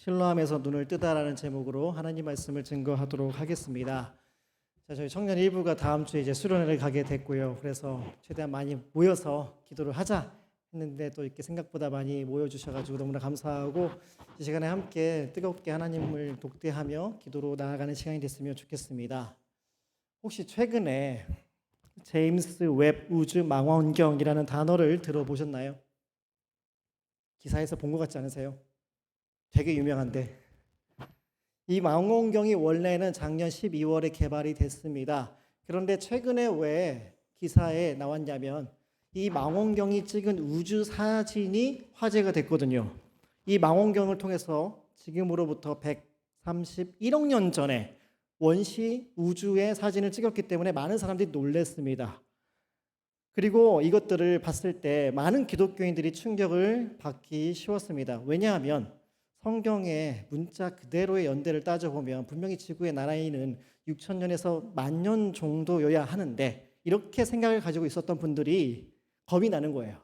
실로암에서 눈을 뜨다라는 제목으로 하나님 말씀을 증거하도록 하겠습니다. 자, 저희 청년 일부가 다음 주에 이제 수련회를 가게 됐고요. 그래서 최대한 많이 모여서 기도를 하자 했는데 또 이렇게 생각보다 많이 모여주셔가지고 너무나 감사하고 이 시간에 함께 뜨겁게 하나님을 독대하며 기도로 나아가는 시간이 됐으면 좋겠습니다. 혹시 최근에 제임스 웹 우주 망원경이라는 단어를 들어보셨나요? 기사에서 본 것 같지 않으세요? 되게 유명한데 이 망원경이 원래는 작년 12월에 개발이 됐습니다. 그런데 최근에 왜 기사에 나왔냐면 이 망원경이 찍은 우주 사진이 화제가 됐거든요. 이 망원경을 통해서 지금으로부터 131억 년 전에 원시 우주의 사진을 찍었기 때문에 많은 사람들이 놀랐습니다. 그리고 이것들을 봤을 때 많은 기독교인들이 충격을 받기 쉬웠습니다. 왜냐하면 성경의 문자 그대로의 연대를 따져보면 분명히 지구의 나이는 6천년에서 10,000년 정도여야 하는데 이렇게 생각을 가지고 있었던 분들이 겁이 나는 거예요.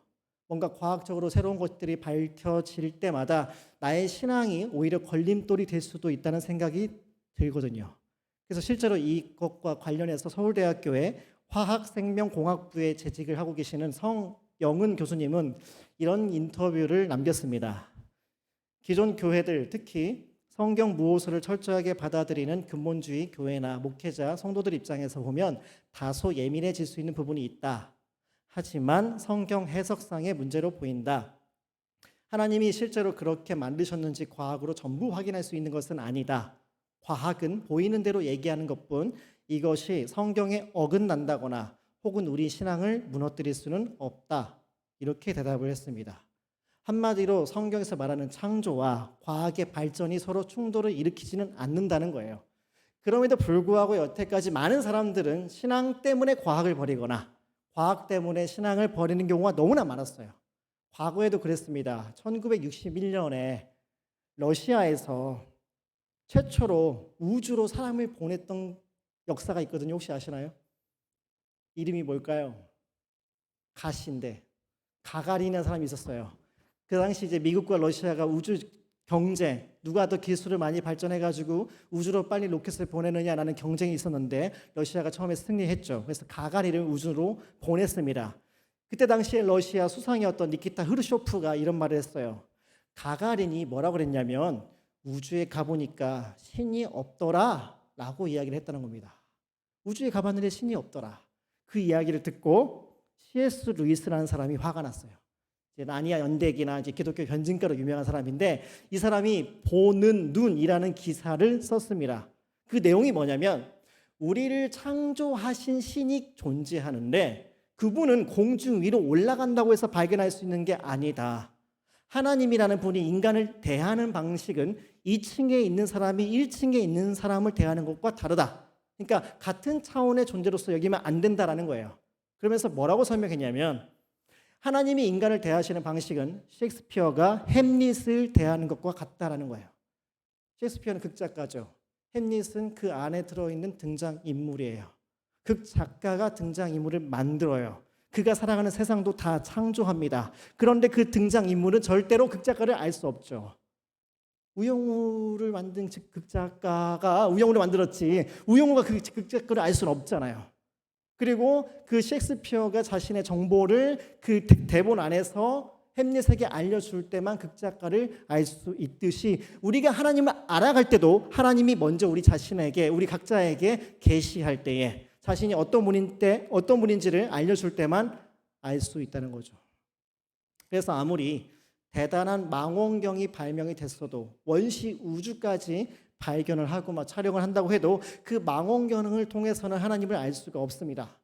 뭔가 과학적으로 새로운 것들이 밝혀질 때마다 나의 신앙이 오히려 걸림돌이 될 수도 있다는 생각이 들거든요. 그래서 실제로 이것과 관련해서 서울대학교의 화학생명공학부에 재직을 하고 계시는 성영은 교수님은 이런 인터뷰를 남겼습니다. 기존 교회들, 특히 성경 무호소를 철저하게 받아들이는 근본주의 교회나 목회자, 성도들 입장에서 보면 다소 예민해질 수 있는 부분이 있다. 하지만 성경 해석상의 문제로 보인다. 하나님이 실제로 그렇게 만드셨는지 과학으로 전부 확인할 수 있는 것은 아니다. 과학은 보이는 대로 얘기하는 것뿐 이것이 성경에 어긋난다거나 혹은 우리 신앙을 무너뜨릴 수는 없다. 이렇게 대답을 했습니다. 한마디로 성경에서 말하는 창조와 과학의 발전이 서로 충돌을 일으키지는 않는다는 거예요. 그럼에도 불구하고 여태까지 많은 사람들은 신앙 때문에 과학을 버리거나 과학 때문에 신앙을 버리는 경우가 너무나 많았어요. 과거에도 그랬습니다. 1961년에 러시아에서 최초로 우주로 사람을 보냈던 역사가 있거든요. 혹시 아시나요? 이름이 뭘까요? 가시인데 가가린이라는 사람이 있었어요. 그 당시 이제 미국과 러시아가 우주 경쟁, 누가 더 기술을 많이 발전해가지고 우주로 빨리 로켓을 보내느냐라는 경쟁이 있었는데 러시아가 처음에 승리했죠. 그래서 가가린을 우주로 보냈습니다. 그때 당시에 러시아 수상이었던 니키타 흐르쇼프가 이런 말을 했어요. 가가린이 뭐라고 그랬냐면 우주에 가보니까 신이 없더라 라고 이야기를 했다는 겁니다. 우주에 가봤는데 신이 없더라. 그 이야기를 듣고 C.S. 루이스라는 사람이 화가 났어요. 이제 나니아 연대기나 이제 기독교 변증가로 유명한 사람인데 이 사람이 보는 눈이라는 기사를 썼습니다. 그 내용이 뭐냐면 우리를 창조하신 신이 존재하는데 그분은 공중 위로 올라간다고 해서 발견할 수 있는 게 아니다. 하나님이라는 분이 인간을 대하는 방식은 2층에 있는 사람이 1층에 있는 사람을 대하는 것과 다르다. 그러니까 같은 차원의 존재로서 여기면 안 된다라는 거예요. 그러면서 뭐라고 설명했냐면 하나님이 인간을 대하시는 방식은 셰익스피어가 햄릿을 대하는 것과 같다라는 거예요. 셰익스피어는 극작가죠. 햄릿은 그 안에 들어있는 등장인물이에요. 극작가가 등장인물을 만들어요. 그가 살아가는 세상도 다 창조합니다. 그런데 그 등장인물은 절대로 극작가를 알 수 없죠. 우영우를 만든 극작가가 우영우를 만들었지 우영우가 그 극작가를 알 수는 없잖아요. 그리고 그 셰익스피어가 자신의 정보를 그 대본 안에서 햄릿에게 알려줄 때만 극작가를 알 수 있듯이 우리가 하나님을 알아갈 때도 하나님이 먼저 우리 자신에게 우리 각자에게 계시할 때에 자신이 어떤 분인지를 알려줄 때만 알 수 있다는 거죠. 그래서 아무리 대단한 망원경이 발명이 됐어도 원시 우주까지 발견을 하고 막 촬영을 한다고 해도 그 망원경을 통해서는 하나님을 알 수가 없습니다.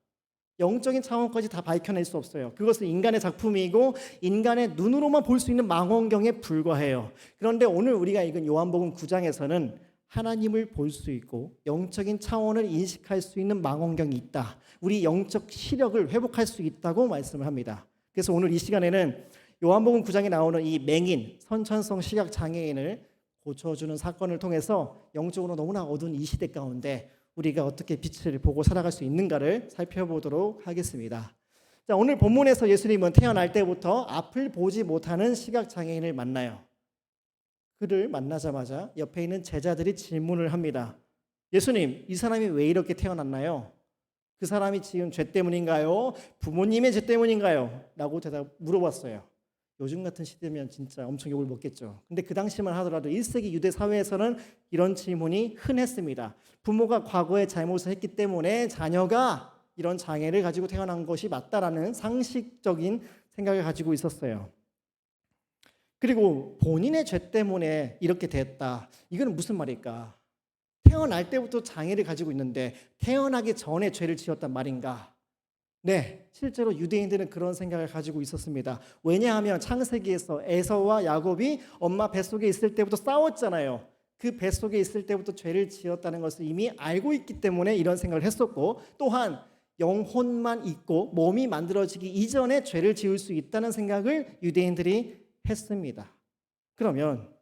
영적인 차원까지 다 밝혀낼 수 없어요. 그것은 인간의 작품이고 인간의 눈으로만 볼 수 있는 망원경에 불과해요. 그런데 오늘 우리가 읽은 요한복음 9장에서는 하나님을 볼 수 있고 영적인 차원을 인식할 수 있는 망원경이 있다. 우리 영적 시력을 회복할 수 있다고 말씀을 합니다. 그래서 오늘 이 시간에는 요한복음 9장에 나오는 이 맹인, 선천성 시각 장애인을 고쳐주는 사건을 통해서 영적으로 너무나 어두운 이 시대 가운데 우리가 어떻게 빛을 보고 살아갈 수 있는가를 살펴보도록 하겠습니다. 자, 오늘 본문에서 예수님은 태어날 때부터 앞을 보지 못하는 시각 장애인을 만나요. 그를 만나자마자 옆에 있는 제자들이 질문을 합니다. 예수님, 이 사람이 왜 이렇게 태어났나요? 그 사람이 지은 죄 때문인가요? 부모님의 죄 때문인가요? 라고 물어봤어요. 요즘 같은 시대면 진짜 엄청 욕을 먹겠죠. 근데 그 당시만 하더라도 1세기 유대 사회에서는 이런 질문이 흔했습니다. 부모가 과거에 잘못을 했기 때문에 자녀가 이런 장애를 가지고 태어난 것이 맞다라는 상식적인 생각을 가지고 있었어요. 그리고 본인의 죄 때문에 이렇게 됐다. 이건 무슨 말일까? 태어날 때부터 장애를 가지고 있는데 태어나기 전에 죄를 지었단 말인가? 네, 실제로 유대인들은 그런 생각을 가지고 있었습니다. 왜냐하면 창세기에서 에서와 야곱이 엄마 뱃속에 있을 때부터 싸웠잖아요. 그 뱃속에 있을 때부터 죄를 지었다는 것을 이미 알고 있기 때문에 이런 생각을 했었고, 또한 영혼만 있고 몸이 만들어지기 이전에 죄를 지을 수 있다는 생각을 유대인들이 했습니다. 그러면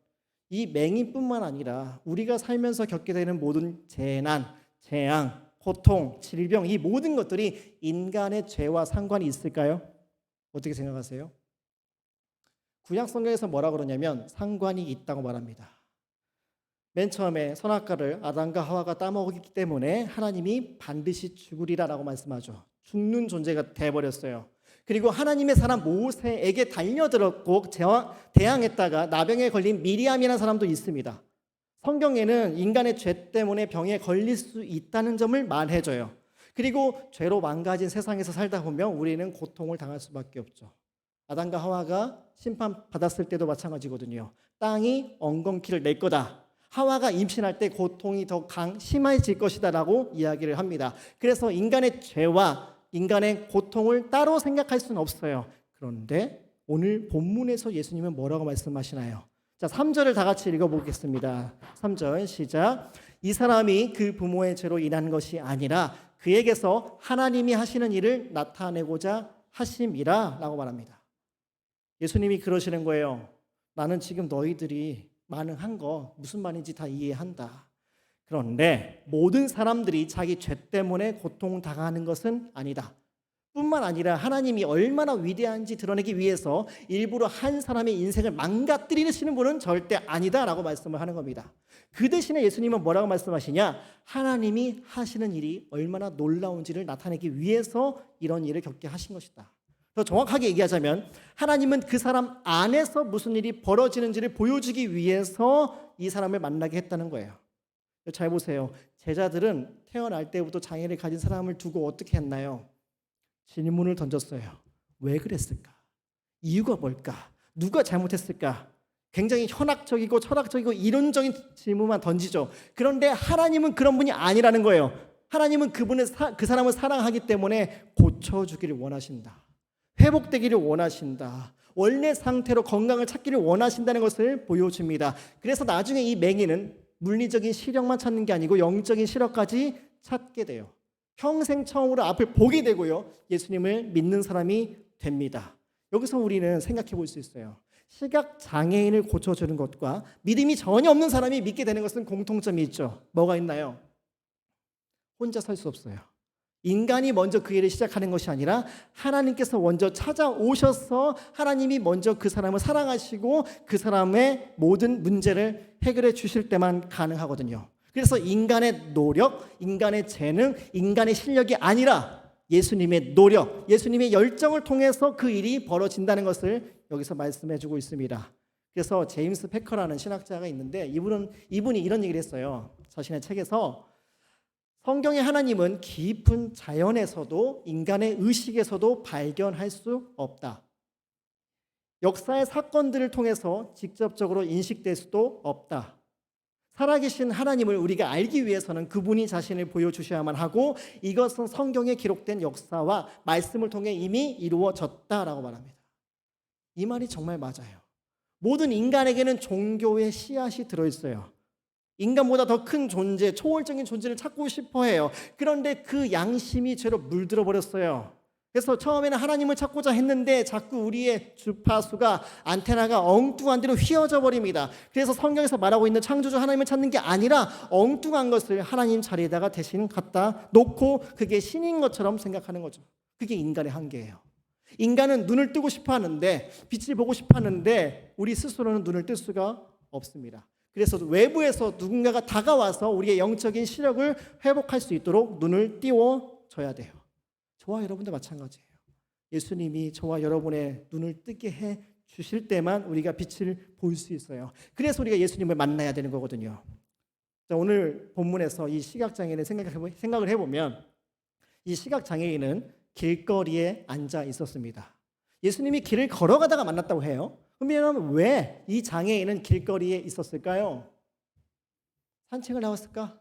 이 맹인뿐만 아니라 우리가 살면서 겪게 되는 모든 재난, 재앙, 고통, 질병, 이 모든 것들이 인간의 죄와 상관이 있을까요? 어떻게 생각하세요? 구약 성경에서 뭐라 그러냐면 상관이 있다고 말합니다. 맨 처음에 선악과를 아담과 하와가 따먹었기 때문에 하나님이 반드시 죽으리라라고 말씀하죠. 죽는 존재가 돼버렸어요. 그리고 하나님의 사람 모세에게 달려들었고 대항했다가 나병에 걸린 미리암이라는 사람도 있습니다. 성경에는 인간의 죄 때문에 병에 걸릴 수 있다는 점을 말해줘요. 그리고 죄로 망가진 세상에서 살다 보면 우리는 고통을 당할 수밖에 없죠. 아담과 하와가 심판받았을 때도 마찬가지거든요. 땅이 엉겅퀴를 낼 거다. 하와가 임신할 때 고통이 더 심해질 것이다 라고 이야기를 합니다. 그래서 인간의 죄와 인간의 고통을 따로 생각할 수는 없어요. 그런데 오늘 본문에서 예수님은 뭐라고 말씀하시나요? 자, 3절을 다 같이 읽어보겠습니다. 3절 시작. 이 사람이 그 부모의 죄로 인한 것이 아니라 그에게서 하나님이 하시는 일을 나타내고자 하심이라 라고 말합니다. 예수님이 그러시는 거예요. 나는 지금 너희들이 많은 거 무슨 말인지 다 이해한다. 그런데 모든 사람들이 자기 죄 때문에 고통당하는 것은 아니다. 뿐만 아니라 하나님이 얼마나 위대한지 드러내기 위해서 일부러 한 사람의 인생을 망가뜨리시는 분은 절대 아니다라고 말씀을 하는 겁니다. 그 대신에 예수님은 뭐라고 말씀하시냐? 하나님이 하시는 일이 얼마나 놀라운지를 나타내기 위해서 이런 일을 겪게 하신 것이다. 더 정확하게 얘기하자면 하나님은 그 사람 안에서 무슨 일이 벌어지는지를 보여주기 위해서 이 사람을 만나게 했다는 거예요. 잘 보세요. 제자들은 태어날 때부터 장애를 가진 사람을 두고 어떻게 했나요? 질문을 던졌어요. 왜 그랬을까? 이유가 뭘까? 누가 잘못했을까? 굉장히 현학적이고 철학적이고 이론적인 질문만 던지죠. 그런데 하나님은 그런 분이 아니라는 거예요. 하나님은 그 사람을 사랑하기 때문에 고쳐주기를 원하신다. 회복되기를 원하신다. 원래 상태로 건강을 찾기를 원하신다는 것을 보여줍니다. 그래서 나중에 이 맹인은 물리적인 시력만 찾는 게 아니고 영적인 시력까지 찾게 돼요. 평생 처음으로 앞을 보게 되고요. 예수님을 믿는 사람이 됩니다. 여기서 우리는 생각해 볼 수 있어요. 시각 장애인을 고쳐주는 것과 믿음이 전혀 없는 사람이 믿게 되는 것은 공통점이 있죠. 뭐가 있나요? 혼자 살 수 없어요. 인간이 먼저 그 일을 시작하는 것이 아니라 하나님께서 먼저 찾아오셔서 하나님이 먼저 그 사람을 사랑하시고 그 사람의 모든 문제를 해결해 주실 때만 가능하거든요. 그래서 인간의 노력, 인간의 재능, 인간의 실력이 아니라 예수님의 노력, 예수님의 열정을 통해서 그 일이 벌어진다는 것을 여기서 말씀해 주고 있습니다. 그래서 제임스 패커라는 신학자가 있는데 이분이 이런 얘기를 했어요. 자신의 책에서 성경의 하나님은 깊은 자연에서도 인간의 의식에서도 발견할 수 없다. 역사의 사건들을 통해서 직접적으로 인식될 수도 없다. 살아계신 하나님을 우리가 알기 위해서는 그분이 자신을 보여주셔야만 하고 이것은 성경에 기록된 역사와 말씀을 통해 이미 이루어졌다라고 말합니다. 이 말이 정말 맞아요. 모든 인간에게는 종교의 씨앗이 들어있어요. 인간보다 더 큰 존재, 초월적인 존재를 찾고 싶어 해요. 그런데 그 양심이 죄로 물들어 버렸어요. 그래서 처음에는 하나님을 찾고자 했는데 자꾸 우리의 주파수가 안테나가 엉뚱한 데로 휘어져 버립니다. 그래서 성경에서 말하고 있는 창조주 하나님을 찾는 게 아니라 엉뚱한 것을 하나님 자리에다가 대신 갖다 놓고 그게 신인 것처럼 생각하는 거죠. 그게 인간의 한계예요. 인간은 눈을 뜨고 싶어 하는데 빛을 보고 싶어 하는데 우리 스스로는 눈을 뜰 수가 없습니다. 그래서 외부에서 누군가가 다가와서 우리의 영적인 시력을 회복할 수 있도록 눈을 띄워줘야 돼요. 저와 여러분도 마찬가지예요. 예수님이 저와 여러분의 눈을 뜨게 해 주실 때만 우리가 빛을 볼 수 있어요. 그래서 우리가 예수님을 만나야 되는 거거든요. 자, 오늘 본문에서 이 시각장애인을 생각을 해보면 이 시각장애인은 길거리에 앉아 있었습니다. 예수님이 길을 걸어가다가 만났다고 해요. 그러면 왜 이 장애인은 길거리에 있었을까요? 산책을 나왔을까?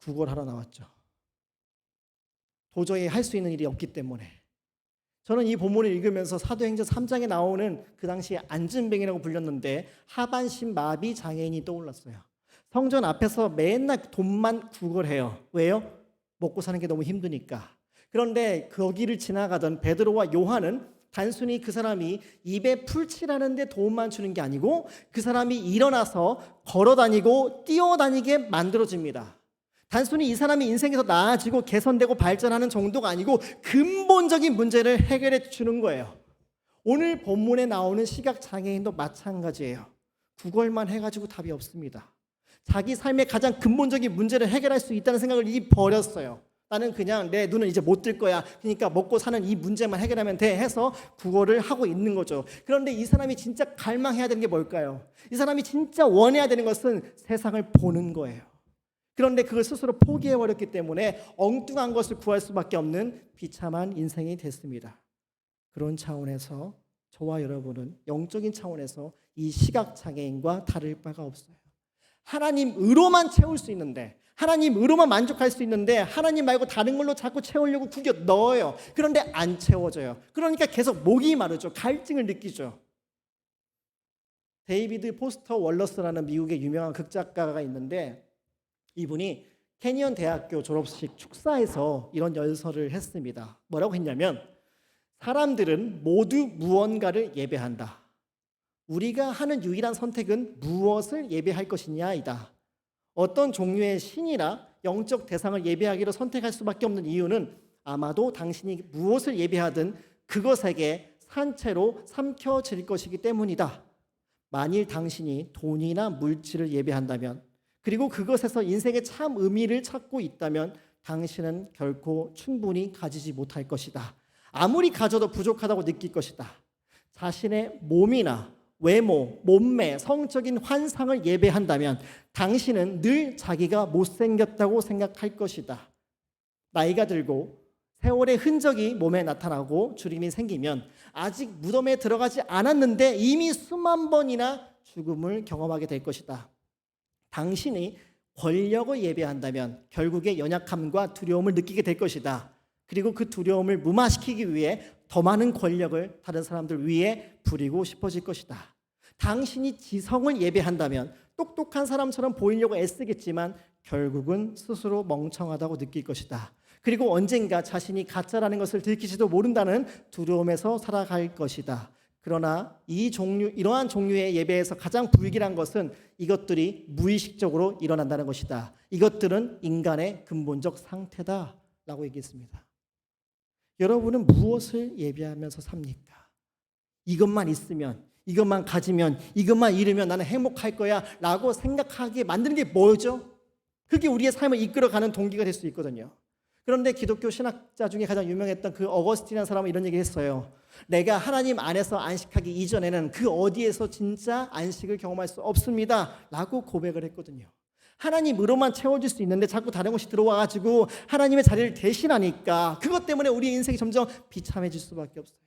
구걸하러 나왔죠. 도저히 할 수 있는 일이 없기 때문에. 저는 이 본문을 읽으면서 사도행전 3장에 나오는 그 당시에 안진뱅이라고 불렸는데 하반신 마비 장애인이 떠올랐어요. 성전 앞에서 맨날 돈만 구걸해요. 왜요? 먹고 사는 게 너무 힘드니까. 그런데 거기를 지나가던 베드로와 요한은 단순히 그 사람이 입에 풀칠하는데 도움만 주는 게 아니고 그 사람이 일어나서 걸어다니고 뛰어다니게 만들어집니다. 단순히 이 사람이 인생에서 나아지고 개선되고 발전하는 정도가 아니고 근본적인 문제를 해결해 주는 거예요. 오늘 본문에 나오는 시각장애인도 마찬가지예요. 구걸만 해가지고 답이 없습니다. 자기 삶의 가장 근본적인 문제를 해결할 수 있다는 생각을 이미 버렸어요. 나는 그냥 내 눈은 이제 못 뜰 거야. 그러니까 먹고 사는 이 문제만 해결하면 돼 해서 구걸을 하고 있는 거죠. 그런데 이 사람이 진짜 갈망해야 되는 게 뭘까요? 이 사람이 진짜 원해야 되는 것은 세상을 보는 거예요. 그런데 그걸 스스로 포기해버렸기 때문에 엉뚱한 것을 구할 수밖에 없는 비참한 인생이 됐습니다. 그런 차원에서 저와 여러분은 영적인 차원에서 이 시각장애인과 다를 바가 없어요. 하나님으로만 채울 수 있는데, 하나님으로만 만족할 수 있는데 하나님 말고 다른 걸로 자꾸 채우려고 구겨 넣어요. 그런데 안 채워져요. 그러니까 계속 목이 마르죠. 갈증을 느끼죠. 데이비드 포스터 월러스라는 미국의 유명한 극작가가 있는데 이분이 캐니언 대학교 졸업식 축사에서 이런 연설을 했습니다. 뭐라고 했냐면 사람들은 모두 무언가를 예배한다. 우리가 하는 유일한 선택은 무엇을 예배할 것이냐이다. 어떤 종류의 신이나 영적 대상을 예배하기로 선택할 수밖에 없는 이유는 아마도 당신이 무엇을 예배하든 그것에게 산채로 삼켜질 것이기 때문이다. 만일 당신이 돈이나 물질을 예배한다면 그리고 그것에서 인생의 참 의미를 찾고 있다면 당신은 결코 충분히 가지지 못할 것이다. 아무리 가져도 부족하다고 느낄 것이다. 자신의 몸이나 외모, 몸매, 성적인 환상을 예배한다면 당신은 늘 자기가 못생겼다고 생각할 것이다. 나이가 들고 세월의 흔적이 몸에 나타나고 주림이 생기면 아직 무덤에 들어가지 않았는데 이미 수만 번이나 죽음을 경험하게 될 것이다. 당신이 권력을 예배한다면 결국에 연약함과 두려움을 느끼게 될 것이다. 그리고 그 두려움을 무마시키기 위해 더 많은 권력을 다른 사람들 위에 부리고 싶어질 것이다. 당신이 지성을 예배한다면 똑똑한 사람처럼 보이려고 애쓰겠지만 결국은 스스로 멍청하다고 느낄 것이다. 그리고 언젠가 자신이 가짜라는 것을 들키지도 모른다는 두려움에서 살아갈 것이다. 그러나 이러한 종류의 예배에서 가장 불길한 것은 이것들이 무의식적으로 일어난다는 것이다. 이것들은 인간의 근본적 상태다라고 얘기했습니다. 여러분은 무엇을 예배하면서 삽니까? 이것만 있으면, 이것만 가지면, 이것만 이루면 나는 행복할 거야 라고 생각하게 만드는 게 뭐죠? 그게 우리의 삶을 이끌어가는 동기가 될 수 있거든요. 그런데 기독교 신학자 중에 가장 유명했던 그 어거스틴이라는 사람은 이런 얘기를 했어요. 내가 하나님 안에서 안식하기 이전에는 그 어디에서 진짜 안식을 경험할 수 없습니다 라고 고백을 했거든요. 하나님으로만 채워질 수 있는데 자꾸 다른 것이 들어와가지고 하나님의 자리를 대신하니까 그것 때문에 우리의 인생이 점점 비참해질 수밖에 없어요.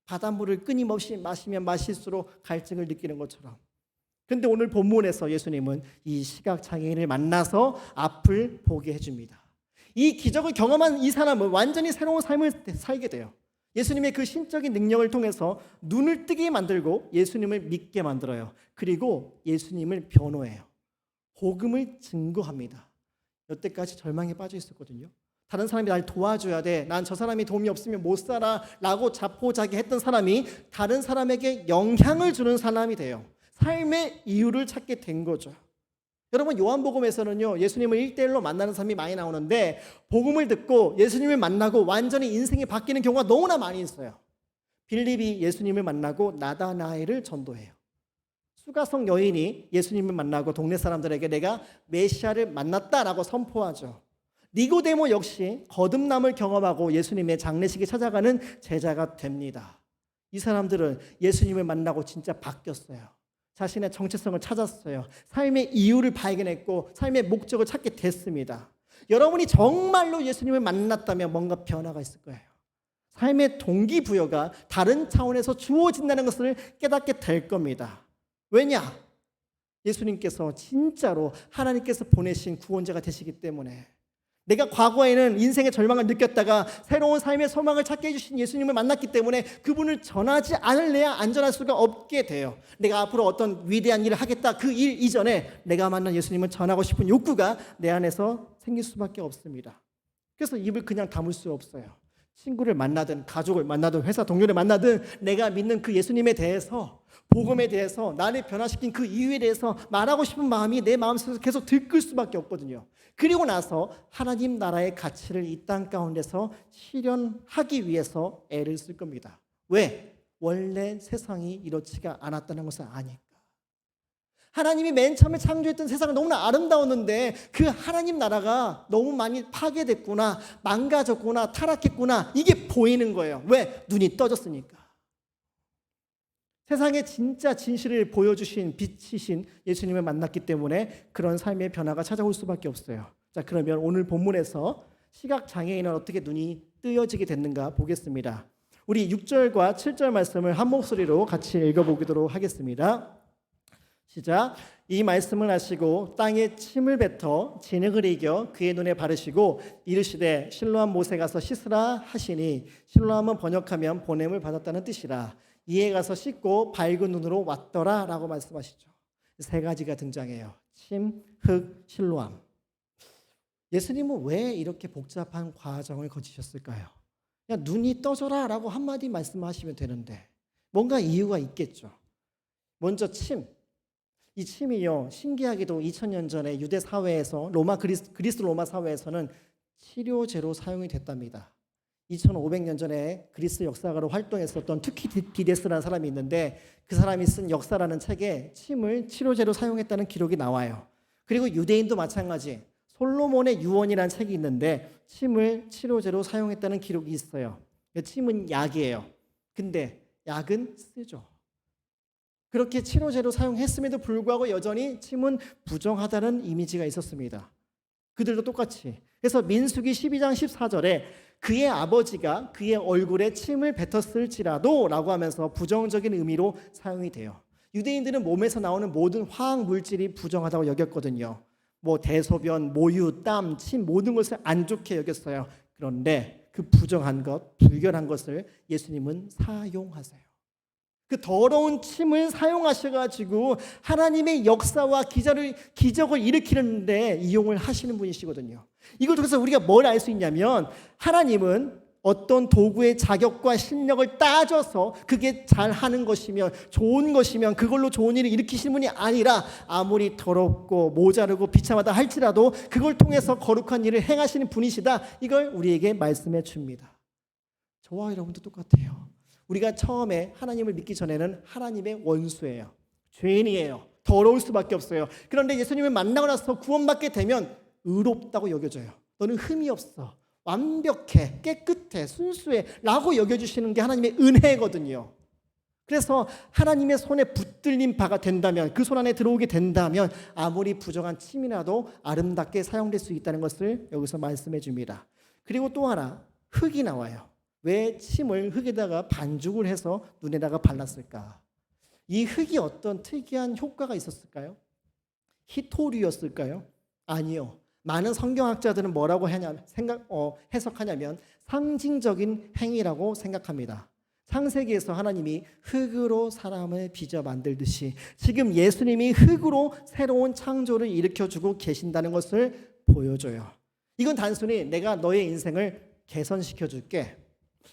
바닷물을 끊임없이 마시면 마실수록 갈증을 느끼는 것처럼. 그런데 오늘 본문에서 예수님은 이 시각장애인을 만나서 앞을 보게 해줍니다. 이 기적을 경험한 이 사람은 완전히 새로운 삶을 살게 돼요. 예수님의 그 신적인 능력을 통해서 눈을 뜨게 만들고 예수님을 믿게 만들어요. 그리고 예수님을 변호해요. 복음을 증거합니다. 여태까지 절망에 빠져 있었거든요. 다른 사람이 날 도와줘야 돼. 난 저 사람이 도움이 없으면 못 살아 라고 자포자기했던 사람이 다른 사람에게 영향을 주는 사람이 돼요. 삶의 이유를 찾게 된 거죠. 여러분 요한복음에서는요 예수님을 1대1로 만나는 사람이 많이 나오는데 복음을 듣고 예수님을 만나고 완전히 인생이 바뀌는 경우가 너무나 많이 있어요. 빌립이 예수님을 만나고 나다나엘을 전도해요. 수가성 여인이 예수님을 만나고 동네 사람들에게 내가 메시아를 만났다라고 선포하죠. 니고데모 역시 거듭남을 경험하고 예수님의 장례식에 찾아가는 제자가 됩니다. 이 사람들은 예수님을 만나고 진짜 바뀌었어요. 자신의 정체성을 찾았어요. 삶의 이유를 발견했고 삶의 목적을 찾게 됐습니다. 여러분이 정말로 예수님을 만났다면 뭔가 변화가 있을 거예요. 삶의 동기부여가 다른 차원에서 주어진다는 것을 깨닫게 될 겁니다. 왜냐? 예수님께서 진짜로 하나님께서 보내신 구원자가 되시기 때문에. 내가 과거에는 인생의 절망을 느꼈다가 새로운 삶의 소망을 찾게 해주신 예수님을 만났기 때문에 그분을 전하지 않을래야 안전할 수가 없게 돼요. 내가 앞으로 어떤 위대한 일을 하겠다, 그 일 이전에 내가 만난 예수님을 전하고 싶은 욕구가 내 안에서 생길 수밖에 없습니다. 그래서 입을 그냥 다물 수 없어요. 친구를 만나든 가족을 만나든 회사 동료를 만나든 내가 믿는 그 예수님에 대해서, 복음에 대해서, 나를 변화시킨 그 이유에 대해서 말하고 싶은 마음이 내 마음속에서 계속 들끓을 수밖에 없거든요. 그리고 나서 하나님 나라의 가치를 이 땅 가운데서 실현하기 위해서 애를 쓸 겁니다. 왜? 원래 세상이 이렇지가 않았다는 것을 아니까. 하나님이 맨 처음에 창조했던 세상은 너무나 아름다웠는데 그 하나님 나라가 너무 많이 파괴됐구나, 망가졌구나, 타락했구나, 이게 보이는 거예요. 왜? 눈이 떠졌으니까. 세상에 진짜 진실을 보여주신 빛이신 예수님을 만났기 때문에 그런 삶의 변화가 찾아올 수밖에 없어요. 자, 그러면 오늘 본문에서 시각장애인은 어떻게 눈이 뜨여지게 됐는가 보겠습니다. 우리 6절과 7절 말씀을 한 목소리로 같이 읽어보도록 하겠습니다. 시작. 이 말씀을 하시고 땅에 침을 뱉어 진흙을 이겨 그의 눈에 바르시고 이르시되 실로암 못에 가서 씻으라 하시니 실로암은 번역하면 보냄을 받았다는 뜻이라. 이에 가서 씻고 밝은 눈으로 왔더라 라고 말씀하시죠. 세 가지가 등장해요. 침, 흙, 실로암. 예수님은 왜 이렇게 복잡한 과정을 거치셨을까요? 그냥 눈이 떠져라 라고 한마디 말씀하시면 되는데 뭔가 이유가 있겠죠. 먼저 침. 이 침이요, 신기하게도 2000년 전에 유대 사회에서 그리스 로마 사회에서는 치료제로 사용이 됐답니다. 2500년 전에 그리스 역사가로 활동했었던 투키디데스라는 사람이 있는데 그 사람이 쓴 역사라는 책에 침을 치료제로 사용했다는 기록이 나와요. 그리고 유대인도 마찬가지. 솔로몬의 유언이라는 책이 있는데 침을 치료제로 사용했다는 기록이 있어요. 침은 약이에요. 근데 약은 쓰죠. 그렇게 치료제로 사용했음에도 불구하고 여전히 침은 부정하다는 이미지가 있었습니다. 그들도 똑같이. 그래서 민수기 12장 14절에 그의 아버지가 그의 얼굴에 침을 뱉었을지라도 라고 하면서 부정적인 의미로 사용이 돼요. 유대인들은 몸에서 나오는 모든 화학 물질이 부정하다고 여겼거든요. 뭐 대소변, 모유, 땀, 침 모든 것을 안 좋게 여겼어요. 그런데 그 부정한 것, 불결한 것을 예수님은 사용하세요. 그 더러운 침을 사용하셔가지고 하나님의 역사와 기적을 일으키는데 이용을 하시는 분이시거든요. 이걸 통해서 우리가 뭘 알 수 있냐면 하나님은 어떤 도구의 자격과 실력을 따져서 그게 잘하는 것이면 좋은 것이면 그걸로 좋은 일을 일으키시는 분이 아니라 아무리 더럽고 모자르고 비참하다 할지라도 그걸 통해서 거룩한 일을 행하시는 분이시다. 이걸 우리에게 말씀해 줍니다. 저와 여러분도 똑같아요. 우리가 처음에 하나님을 믿기 전에는 하나님의 원수예요. 죄인이에요. 더러울 수밖에 없어요. 그런데 예수님을 만나고 나서 구원받게 되면 의롭다고 여겨져요. 너는 흠이 없어. 완벽해. 깨끗해. 순수해. 라고 여겨주시는 게 하나님의 은혜거든요. 그래서 하나님의 손에 붙들린 바가 된다면 그 손 안에 들어오게 된다면 아무리 부정한 침이라도 아름답게 사용될 수 있다는 것을 여기서 말씀해 줍니다. 그리고 또 하나 흙이 나와요. 왜 침을 흙에다가 반죽을 해서 눈에다가 발랐을까? 이 흙이 어떤 특이한 효과가 있었을까요? 희토류였을까요? 아니요. 많은 성경학자들은 뭐라고 해석하냐면 상징적인 행위라고 생각합니다. 창세기에서 하나님이 흙으로 사람을 빚어 만들듯이 지금 예수님이 흙으로 새로운 창조를 일으켜주고 계신다는 것을 보여줘요. 이건 단순히 내가 너의 인생을 개선시켜줄게,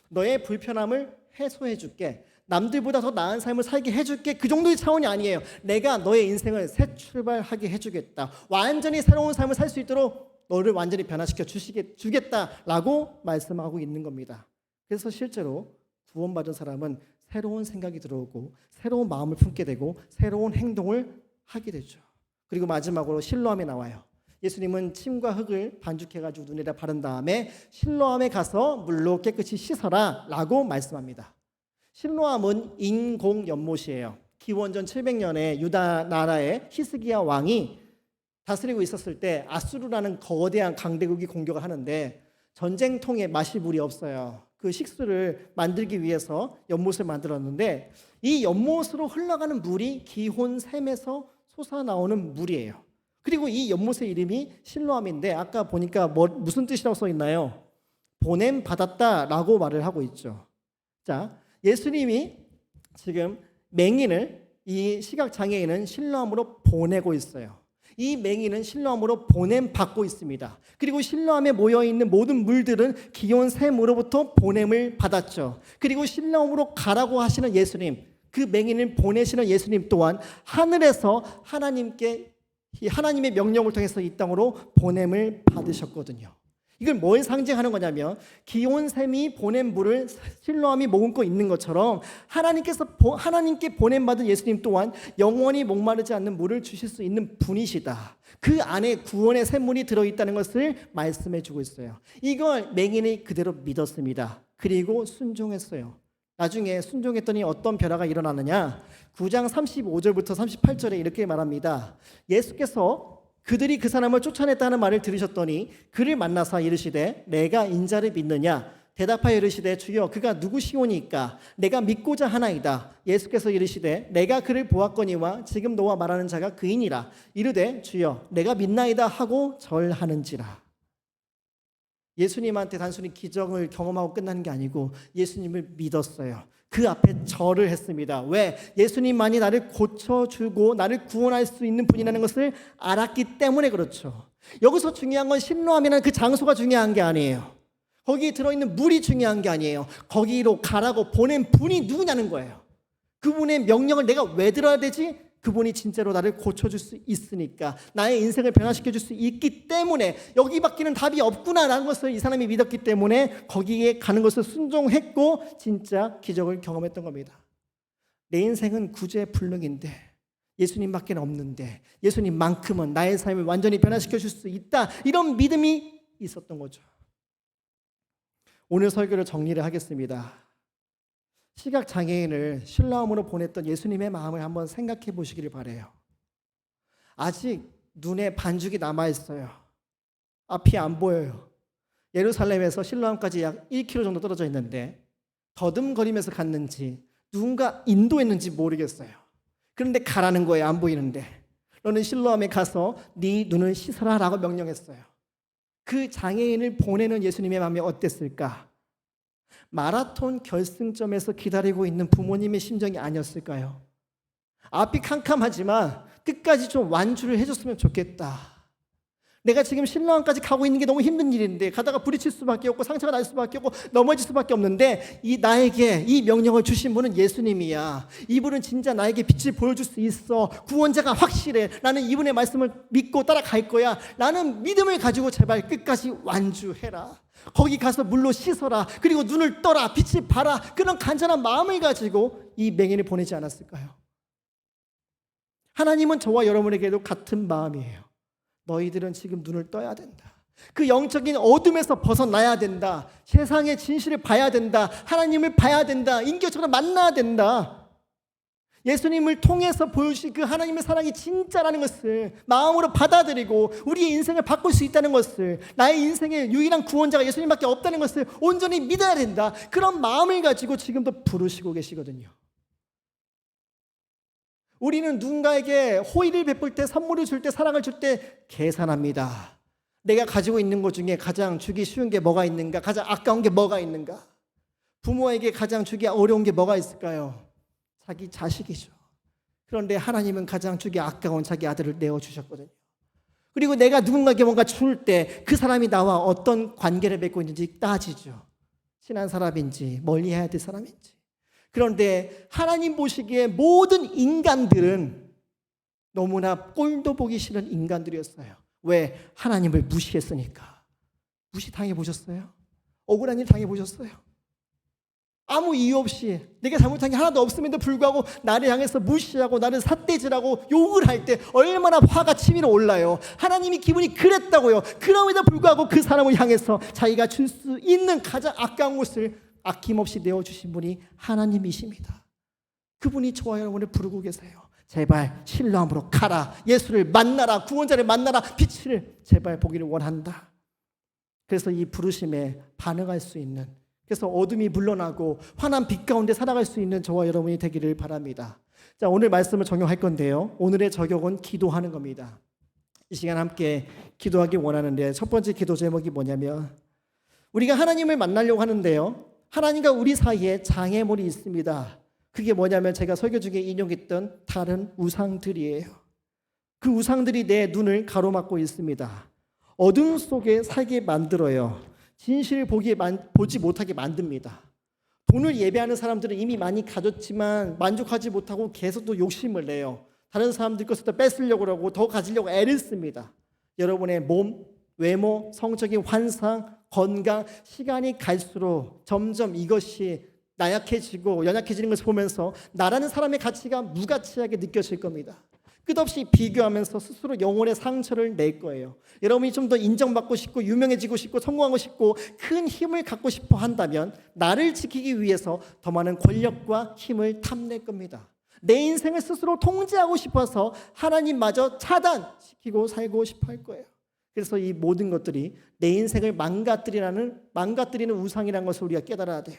너의 불편함을 해소해줄게, 남들보다 더 나은 삶을 살게 해줄게, 그 정도의 차원이 아니에요. 내가 너의 인생을 새 출발하게 해주겠다, 완전히 새로운 삶을 살 수 있도록 너를 완전히 변화시켜 주겠다라고 말씀하고 있는 겁니다. 그래서 실제로 구원받은 사람은 새로운 생각이 들어오고 새로운 마음을 품게 되고 새로운 행동을 하게 되죠. 그리고 마지막으로 실로암에 나와요. 예수님은 침과 흙을 반죽해가지고 눈에다 바른 다음에 실로암에 가서 물로 깨끗이 씻어라 라고 말씀합니다. 실로암은 인공 연못이에요. 기원전 700년에 유다 나라의 히스기야 왕이 다스리고 있었을 때 아수르라는 거대한 강대국이 공격을 하는데 전쟁통에 마실 물이 없어요. 그 식수를 만들기 위해서 연못을 만들었는데 이 연못으로 흘러가는 물이 기혼 샘에서 솟아나오는 물이에요. 그리고 이 연못의 이름이 실로암인데 아까 보니까 무슨 뜻이라고 써 있나요? 보냄 받았다라고 말을 하고 있죠. 자, 예수님이 지금 맹인을, 이 시각장애인은 실로암으로 보내고 있어요. 이 맹인은 실로암으로 보냄 받고 있습니다. 그리고 실로암에 모여있는 모든 물들은 기온 샘으로부터 보냄을 받았죠. 그리고 실로암으로 가라고 하시는 예수님, 그 맹인을 보내시는 예수님 또한 하늘에서 하나님의 명령을 통해서 이 땅으로 보냄을 받으셨거든요. 이걸 뭘 상징하는 거냐면 기온샘이 보낸 물을 실로암이 머금고 있는 것처럼 하나님께 보냄받은 예수님 또한 영원히 목마르지 않는 물을 주실 수 있는 분이시다. 그 안에 구원의 샘물이 들어있다는 것을 말씀해 주고 있어요. 이걸 맹인이 그대로 믿었습니다. 그리고 순종했어요. 나중에 순종했더니 어떤 변화가 일어나느냐? 9장 35절부터 38절에 이렇게 말합니다. 예수께서 그들이 그 사람을 쫓아냈다는 말을 들으셨더니 그를 만나서 이르시되 내가 인자를 믿느냐? 대답하여 이르시되 주여 그가 누구시오니까? 내가 믿고자 하나이다. 예수께서 이르시되 내가 그를 보았거니와 지금 너와 말하는 자가 그이니라. 이르되 주여 내가 믿나이다 하고 절하는지라. 예수님한테 단순히 기적을 경험하고 끝나는 게 아니고 예수님을 믿었어요. 그 앞에 절을 했습니다. 왜? 예수님만이 나를 고쳐주고 나를 구원할 수 있는 분이라는 것을 알았기 때문에 그렇죠. 여기서 중요한 건 실로암이라는 그 장소가 중요한 게 아니에요. 거기에 들어있는 물이 중요한 게 아니에요. 거기로 가라고 보낸 분이 누구냐는 거예요. 그분의 명령을 내가 왜 들어야 되지? 그분이 진짜로 나를 고쳐줄 수 있으니까, 나의 인생을 변화시켜줄 수 있기 때문에, 여기밖에는 답이 없구나라는 것을 이 사람이 믿었기 때문에 거기에 가는 것을 순종했고 진짜 기적을 경험했던 겁니다. 내 인생은 구제불능인데 예수님밖에 없는데 예수님만큼은 나의 삶을 완전히 변화시켜줄 수 있다, 이런 믿음이 있었던 거죠. 오늘 설교를 정리를 하겠습니다. 시각장애인을 실로암으로 보냈던 예수님의 마음을 한번 생각해 보시기를 바라요. 아직 눈에 반죽이 남아있어요. 앞이 안 보여요. 예루살렘에서 실로암까지 약 1km 정도 떨어져 있는데 더듬거리면서 갔는지 누군가 인도했는지 모르겠어요. 그런데 가라는 거예요. 안 보이는데. 너는 실로암에 가서 네 눈을 씻어라 라고 명령했어요. 그 장애인을 보내는 예수님의 마음이 어땠을까? 마라톤 결승점에서 기다리고 있는 부모님의 심정이 아니었을까요? 앞이 캄캄하지만 끝까지 좀 완주를 해줬으면 좋겠다. 내가 지금 신랑까지 가고 있는 게 너무 힘든 일인데 가다가 부딪힐 수밖에 없고 상처가 날 수밖에 없고 넘어질 수밖에 없는데 나에게 이 명령을 주신 분은 예수님이야. 이분은 진짜 나에게 빛을 보여줄 수 있어. 구원자가 확실해. 나는 이분의 말씀을 믿고 따라갈 거야. 나는 믿음을 가지고 제발 끝까지 완주해라. 거기 가서 물로 씻어라. 그리고 눈을 떠라. 빛을 봐라. 그런 간절한 마음을 가지고 이 맹인을 보내지 않았을까요? 하나님은 저와 여러분에게도 같은 마음이에요. 너희들은 지금 눈을 떠야 된다. 그 영적인 어둠에서 벗어나야 된다. 세상의 진실을 봐야 된다. 하나님을 봐야 된다. 인격적으로 만나야 된다. 예수님을 통해서 보여주신 그 하나님의 사랑이 진짜라는 것을 마음으로 받아들이고 우리의 인생을 바꿀 수 있다는 것을, 나의 인생의 유일한 구원자가 예수님밖에 없다는 것을 온전히 믿어야 된다. 그런 마음을 가지고 지금도 부르시고 계시거든요. 우리는 누군가에게 호의를 베풀 때, 선물을 줄 때, 사랑을 줄 때 계산합니다. 내가 가지고 있는 것 중에 가장 주기 쉬운 게 뭐가 있는가? 가장 아까운 게 뭐가 있는가? 부모에게 가장 주기 어려운 게 뭐가 있을까요? 자기 자식이죠. 그런데 하나님은 가장 주기 아까운 자기 아들을 내어주셨거든요. 그리고 내가 누군가에게 뭔가 줄 때 그 사람이 나와 어떤 관계를 맺고 있는지 따지죠. 친한 사람인지 멀리 해야 될 사람인지. 그런데 하나님 보시기에 모든 인간들은 너무나 꼴도 보기 싫은 인간들이었어요. 왜? 하나님을 무시했으니까. 무시 당해보셨어요? 억울한 일 당해보셨어요? 아무 이유 없이 내가 잘못한 게 하나도 없음에도 불구하고 나를 향해서 무시하고 나를 삿대질하고 욕을 할 때 얼마나 화가 치밀어 올라요. 하나님이 기분이 그랬다고요. 그럼에도 불구하고 그 사람을 향해서 자기가 줄 수 있는 가장 아까운 것을 아낌없이 내어주신 분이 하나님이십니다. 그분이 저와 여러분을 부르고 계세요. 제발 신뢰함으로 가라. 예수를 만나라. 구원자를 만나라. 빛을 제발 보기를 원한다. 그래서 이 부르심에 반응할 수 있는, 그래서 어둠이 물러나고 환한 빛 가운데 살아갈 수 있는 저와 여러분이 되기를 바랍니다. 자, 오늘 말씀을 적용할 건데요. 오늘의 적용은 기도하는 겁니다. 이 시간 함께 기도하기 원하는데 첫 번째 기도 제목이 뭐냐면, 우리가 하나님을 만나려고 하는데요, 하나님과 우리 사이에 장애물이 있습니다. 그게 뭐냐면 제가 설교 중에 인용했던 다른 우상들이에요. 그 우상들이 내 눈을 가로막고 있습니다. 어둠 속에 살게 만들어요. 진실을 보지 못하게 만듭니다. 돈을 예배하는 사람들은 이미 많이 가졌지만 만족하지 못하고 계속 또 욕심을 내요. 다른 사람들 것을 더 뺏으려고 하고 더 가지려고 애를 씁니다. 여러분의 몸, 외모, 성적인 환상, 건강, 시간이 갈수록 점점 이것이 나약해지고 연약해지는 것을 보면서 나라는 사람의 가치가 무가치하게 느껴질 겁니다. 끝없이 비교하면서 스스로 영혼의 상처를 낼 거예요. 여러분이 좀 더 인정받고 싶고 유명해지고 싶고 성공하고 싶고 큰 힘을 갖고 싶어 한다면 나를 지키기 위해서 더 많은 권력과 힘을 탐낼 겁니다. 내 인생을 스스로 통제하고 싶어서 하나님마저 차단시키고 살고 싶어 할 거예요. 그래서 이 모든 것들이 내 인생을 망가뜨리는 우상이라는 것을 우리가 깨달아야 돼요.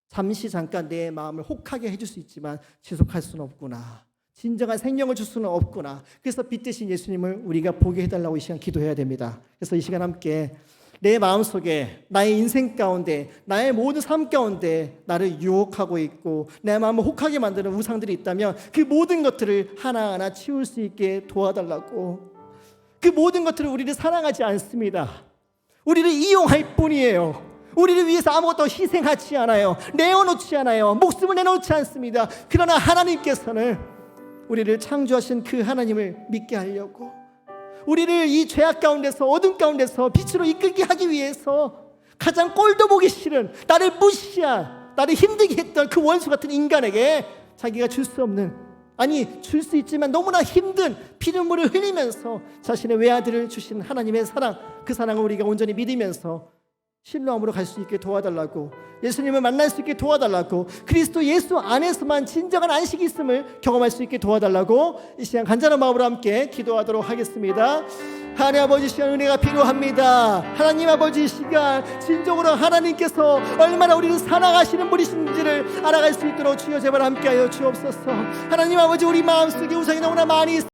잠시 잠깐 내 마음을 혹하게 해줄 수 있지만 지속할 수는 없구나. 진정한 생명을 줄 수는 없구나. 그래서 빛 대신 예수님을 우리가 보게 해달라고 이 시간 기도해야 됩니다. 그래서 이 시간 함께 내 마음속에 나의 인생 가운데 나의 모든 삶 가운데 나를 유혹하고 있고 내 마음을 혹하게 만드는 우상들이 있다면 그 모든 것들을 하나하나 치울 수 있게 도와달라고. 그 모든 것들을 우리를 사랑하지 않습니다. 우리를 이용할 뿐이에요. 우리를 위해서 아무것도 희생하지 않아요. 내어놓지 않아요. 목숨을 내놓지 않습니다. 그러나 하나님께서는 우리를 창조하신 그 하나님을 믿게 하려고, 우리를 이 죄악 가운데서 어둠 가운데서 빛으로 이끌게 하기 위해서 가장 꼴도 보기 싫은 나를 무시한, 나를 힘들게 했던 그 원수 같은 인간에게 자기가 줄 수 없는, 아니 줄 수 있지만 너무나 힘든 피눈물을 흘리면서 자신의 외아들을 주신 하나님의 사랑, 그 사랑을 우리가 온전히 믿으면서 신뢰함으로 갈 수 있게 도와달라고, 예수님을 만날 수 있게 도와달라고, 그리스도 예수 안에서만 진정한 안식이 있음을 경험할 수 있게 도와달라고 이 시간 간절한 마음으로 함께 기도하도록 하겠습니다. 하나님 아버지, 시간 은혜가 필요합니다. 하나님 아버지, 시간 진정으로 하나님께서 얼마나 우리를 사랑하시는 분이신지를 알아갈 수 있도록 주여 제발 함께하여 주옵소서. 하나님 아버지, 우리 마음속에 우상이 너무나 많이